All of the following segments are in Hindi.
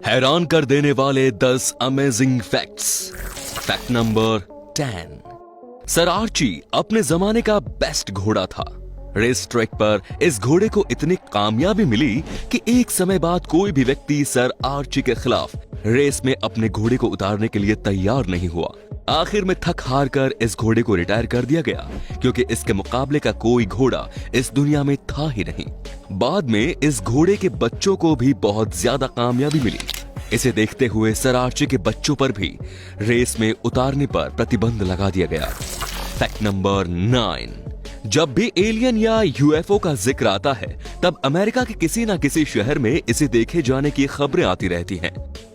हैरान कर देने वाले 10 amazing facts. Fact number 10। Sir Archie अपने जमाने का बेस्ट घोड़ा था। रेस ट्रैक पर इस घोड़े को इतनी कामयाबी मिली कि एक समय बाद कोई भी व्यक्ति सर आर्ची के खिलाफ रेस में अपने घोड़े को उतारने के लिए तैयार नहीं हुआ। आखिर में थक हार कर इस घोड़े को रिटायर कर दिया गया, क्योंकि इसके मुकाबले का कोई घोड़ा इस दुनिया में था ही नहीं। बाद में इस घोड़े के बच्चों को भी बहुत ज्यादा कामयाबी मिली। इसे देखते हुए सर आर्ची के बच्चों पर भी रेस में उतारने पर प्रतिबंध लगा दिया गया। Fact number 9। जब भी एलियन या यूएफओ का जिक्र आता है, तब अमेरिका के किसी न किसी शहर में इसे देखे जाने की खबरें आती रहती हैं।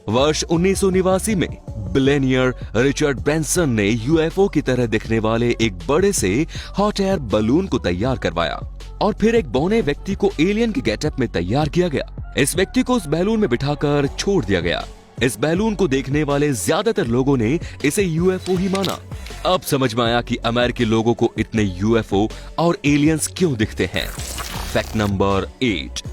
वर्ष 1989 में बिलियनियर रिचर्ड ब्रैंसन ने यूएफओ की तरह दिखने वाले एक बड़े से हॉट एयर बलून को तैयार करवाया और फिर एक बौने व्यक्ति को एलियन के गेटअप में तैयार किया गया। इस व्यक्ति को उस बैलून में बिठाकर छोड़ दिया गया। इस बैलून को देखने वाले ज्यादातर लोगों ने इसे यूएफओ ही माना। अब समझ में आया कि अमेरिकी लोगों को इतने यूएफओ और एलियंस क्यों दिखते हैं। Fact number 8।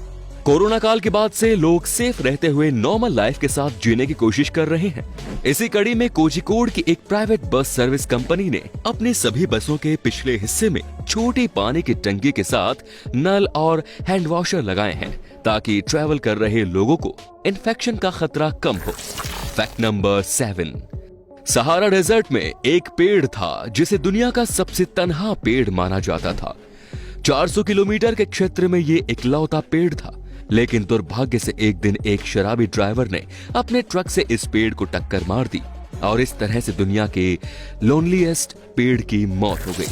कोरोना काल के बाद से लोग सेफ रहते हुए नॉर्मल लाइफ के साथ जीने की कोशिश कर रहे हैं। इसी कड़ी में कोझिकोड की एक प्राइवेट बस सर्विस कंपनी ने अपने सभी बसों के पिछले हिस्से में छोटी पानी की टंकी के साथ नल और हैंड वॉशर लगाए हैं, ताकि ट्रैवल कर रहे लोगों को इन्फेक्शन का खतरा कम हो। Fact number 7। सहारा डेजर्ट में एक पेड़ था जिसे दुनिया का सबसे तन्हा पेड़ माना जाता था। 400 किलोमीटर के क्षेत्र में ये इकलौता पेड़ था, लेकिन दुर्भाग्य से एक दिन एक शराबी ड्राइवर ने अपने ट्रक से इस पेड़ को टक्कर मार दी और इस तरह से दुनिया के लोनलीएस्ट पेड़ की मौत हो गई।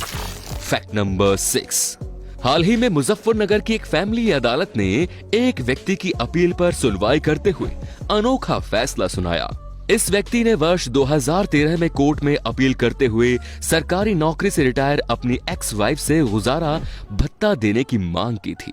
Fact number 6। हाल ही में मुजफ्फरनगर की एक फैमिली अदालत ने एक व्यक्ति की अपील पर सुनवाई करते हुए अनोखा फैसला सुनाया। इस व्यक्ति ने वर्ष 2013 में कोर्ट में अपील करते हुए सरकारी नौकरी से रिटायर अपनी एक्स वाइफ से गुजारा भत्ता देने की मांग की थी।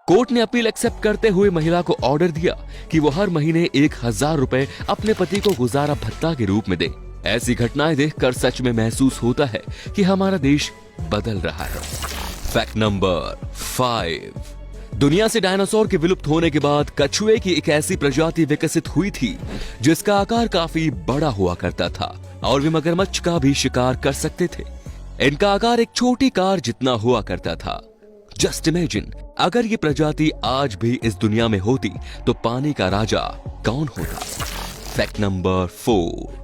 कोर्ट ने अपील एक्सेप्ट करते हुए महिला को ऑर्डर दिया कि वो हर महीने 1000 रुपए अपने पति को गुजारा भत्ता के रूप में दे। ऐसी घटनाएं देखकर सच में महसूस होता है कि हमारा देश बदल रहा है। Fact number 5। दुनिया से डायनासोर के विलुप्त होने के बाद कछुए की एक ऐसी प्रजाति विकसित हुई थी जिसका आकार काफी बड़ा हुआ करता था और वे मगरमच्छ का भी शिकार कर सकते थे। इनका आकार एक छोटी कार जितना हुआ करता था। जस्ट इमेजिन, अगर ये प्रजाति आज भी इस दुनिया में होती तो पानी का राजा कौन होता। Fact number 4।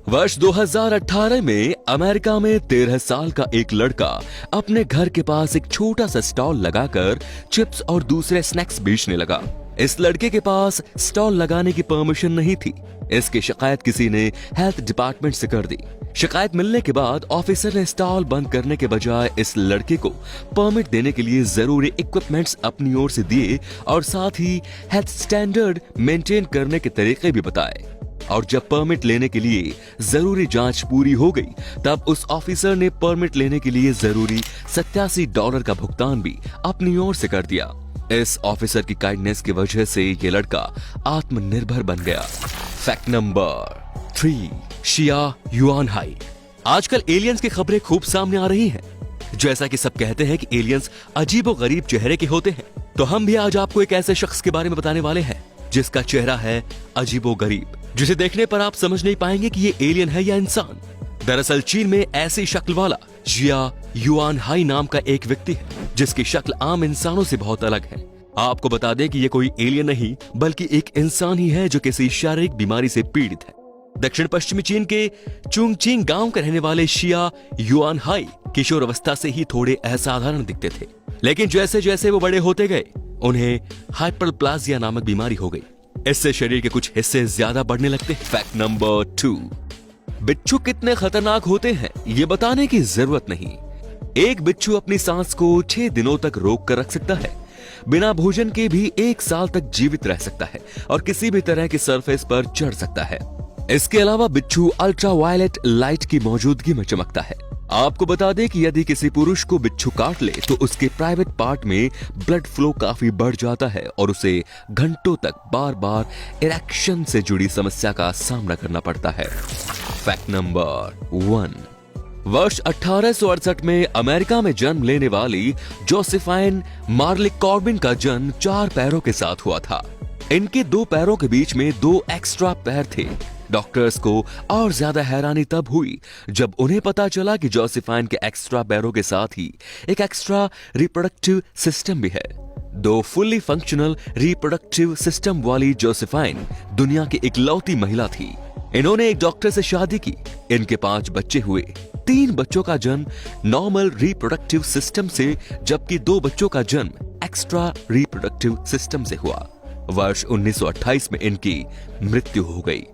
वर्ष 2018 में अमेरिका में 13 साल का एक लड़का अपने घर के पास एक छोटा सा स्टॉल लगाकर चिप्स और दूसरे स्नैक्स बेचने लगा। इस लड़के के पास स्टॉल लगाने की परमिशन नहीं थी। इसकी शिकायत किसी ने हेल्थ डिपार्टमेंट से कर दी। शिकायत मिलने के बाद ऑफिसर ने स्टॉल बंद करने के बजाय इस लड़के को परमिट देने के लिए जरूरी इक्विपमेंट्स अपनी ओर से दिए और साथ ही हेल्थ स्टैंडर्ड मेंटेन करने के तरीके भी बताए। और जब परमिट लेने के लिए जरूरी जांच पूरी हो गई, तब उस ऑफिसर ने परमिट लेने के लिए जरूरी $87 का भुगतान भी अपनी ओर से कर दिया। इस ऑफिसर की काइंडनेस की वजह से ये लड़का आत्मनिर्भर बन गया। Fact number 3। शिया युआन हाई। आजकल एलियंस की खबरें खूब सामने आ रही हैं। जैसा कि सब कहते हैं कि एलियंस अजीबोगरीब चेहरे के होते हैं, तो हम भी आज आपको एक ऐसे शख्स के बारे में बताने वाले हैं जिसका चेहरा है अजीबोगरीब, जिसे देखने पर आप समझ नहीं पाएंगे कि ये एलियन है या इंसान। दरअसल चीन में ऐसी शक्ल वाला शिया युआन हाई नाम का एक व्यक्ति है जिसकी शक्ल आम इंसानों से बहुत अलग है। आपको बता दें कि ये कोई एलियन नहीं बल्कि एक इंसान ही है जो किसी शारीरिक बीमारी से पीड़ित है। दक्षिण पश्चिमी चीन के चुंगचिंग गांव के रहने वाले शिया युआन हाई किशोर अवस्था से ही थोड़े असाधारण दिखते थे, लेकिन जैसे जैसे वो बड़े होते गए उन्हें हाइपरप्लाजिया नामक बीमारी हो गई। इससे शरीर के कुछ हिस्से ज्यादा बढ़ने लगते। Fact number 2। बिच्छू कितने खतरनाक होते हैं ये बताने की जरूरत नहीं। एक बिच्छू अपनी सांस को 6 दिनों तक रोक कर रख सकता है। बिना भोजन के भी 1 साल तक जीवित रह सकता है और किसी भी तरह की सरफेस पर चढ़ सकता है। इसके अलावा बिच्छू अल्ट्रावायलेट लाइट की मौजूदगी में चमकता है। आपको बता दें कि यदि किसी पुरुष को बिच्छू काट ले तो उसके प्राइवेट पार्ट में ब्लड फ्लो काफी बढ़ जाता है और उसे घंटों तक बार बार इरेक्शन से जुड़ी समस्या का सामना करना पड़ता है। Fact number 1। वर्ष 1868 में अमेरिका में जन्म लेने वाली जोसेफाइन मार्लिक कॉर्बिन का जन्म 4 पैरों के साथ हुआ था। इनके 2 पैरों के बीच में 2 एक्स्ट्रा पैर थे। डॉक्टर्स को और ज्यादा हैरानी तब हुई जब उन्हें पता चला कि जोसेफाइन के एक्स्ट्रा पैरों के साथ ही एक एक्स्ट्रा रिप्रोडक्टिव सिस्टम भी है। 2 फुल्ली फंक्शनल रिप्रोडक्टिव सिस्टम वाली जोसेफाइन दुनिया की इकलौती महिला थी। इन्होंने एक डॉक्टर से शादी की। इनके 5 बच्चे हुए। 3 बच्चों का जन्म नॉर्मल रिप्रोडक्टिव सिस्टम से, जबकि 2 बच्चों का जन्म एक्स्ट्रा रिप्रोडक्टिव सिस्टम से हुआ। वर्ष 1928 में इनकी मृत्यु हो गई।